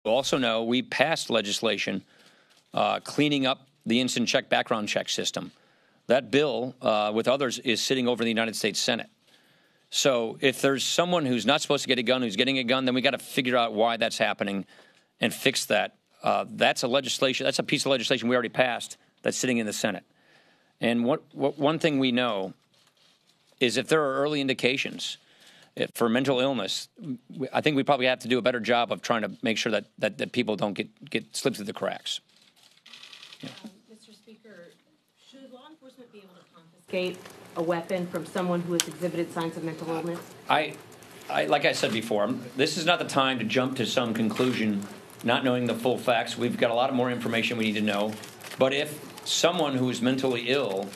You also know we passed legislation cleaning up the instant check background check system. That bill, with others, is sitting over in the United States Senate. So if there's someone who's not supposed to get a gun who's getting a gun, then we got to figure out why that's happening and fix that. That's a legislation. That's a piece of legislation we already passed that's sitting in the Senate. And one thing we know is if there are early indications for mental illness, I think we probably have to do a better job of trying to make sure that people don't get slipped through the cracks. Yeah. Mr. Speaker, should law enforcement be able to confiscate a weapon from someone who has exhibited signs of mental illness? Like I said before, this is not the time to jump to some conclusion, not knowing the full facts. We've got a lot more information we need to know. But if someone who is mentally ill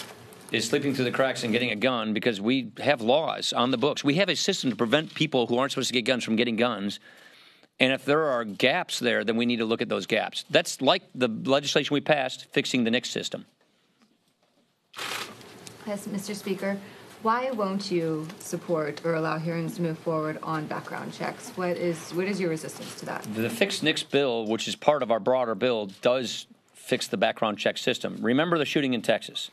is slipping through the cracks and getting a gun, because we have laws on the books, we have a system to prevent people who aren't supposed to get guns from getting guns. And if there are gaps there, then we need to look at those gaps. That's like the legislation we passed fixing the NICS system. Yes, Mr. Speaker, why won't you support or allow hearings to move forward on background checks? What is your resistance to that? The fixed NICS bill, which is part of our broader bill, does fix the background check system. Remember the shooting in Texas.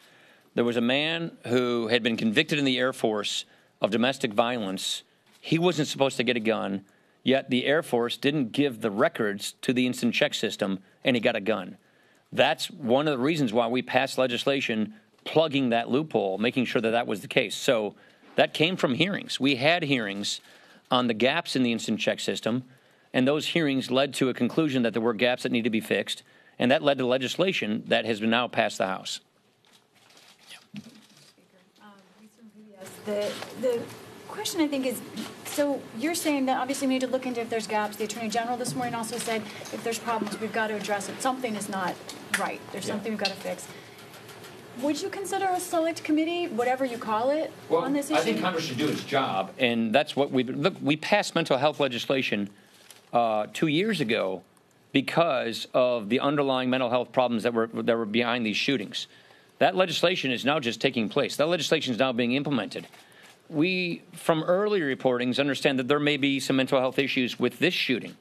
There was a man who had been convicted in the Air Force of domestic violence. He wasn't supposed to get a gun, yet the Air Force didn't give the records to the instant check system, and he got a gun. That's one of the reasons why we passed legislation plugging that loophole, making sure that that was the case. So that came from hearings. We had hearings on the gaps in the instant check system, and those hearings led to a conclusion that there were gaps that need to be fixed, and that led to legislation that has been now passed the House. The question, I think, is, so you're saying that obviously we need to look into if there's gaps. The Attorney General this morning also said if there's problems, we've got to address it. Something is not right. There's something we've got to fix. Would you consider a select committee, whatever you call it, on this issue? I think Congress should do its job, and that's what we passed mental health legislation 2 years ago because of the underlying mental health problems that were behind these shootings. That legislation is now just taking place. That legislation is now being implemented. We, from early reportings, understand that there may be some mental health issues with this shooting.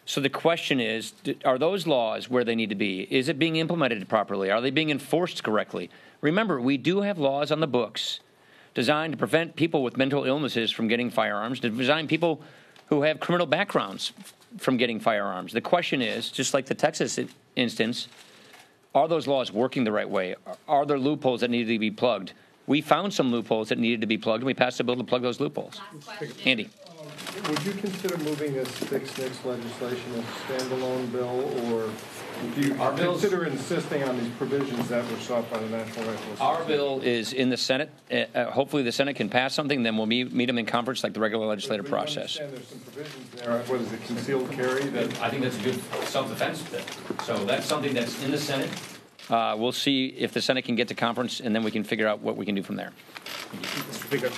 So the question is, are those laws where they need to be? Is it being implemented properly? Are they being enforced correctly? Remember, we do have laws on the books designed to prevent people with mental illnesses from getting firearms, to design people who have criminal backgrounds from getting firearms. The question is, just like the Texas instance, are those laws working the right way? Are there loopholes that need to be plugged? We found some loopholes that needed to be plugged, and we passed a bill to plug those loopholes. Andy. Would you consider moving this fixed NICS legislation as a standalone bill, or do you consider insisting on these provisions that were sought by the National Rifle Association? Our bill is in the Senate. Hopefully the Senate can pass something, then we'll meet them in conference like the regular legislative process. I understand there's some provisions there. What is it, concealed carry? I think that's a good self-defense bill. So that's something that's in the Senate. We'll see if the Senate can get to conference, and then we can figure out what we can do from there. Mr. Speaker.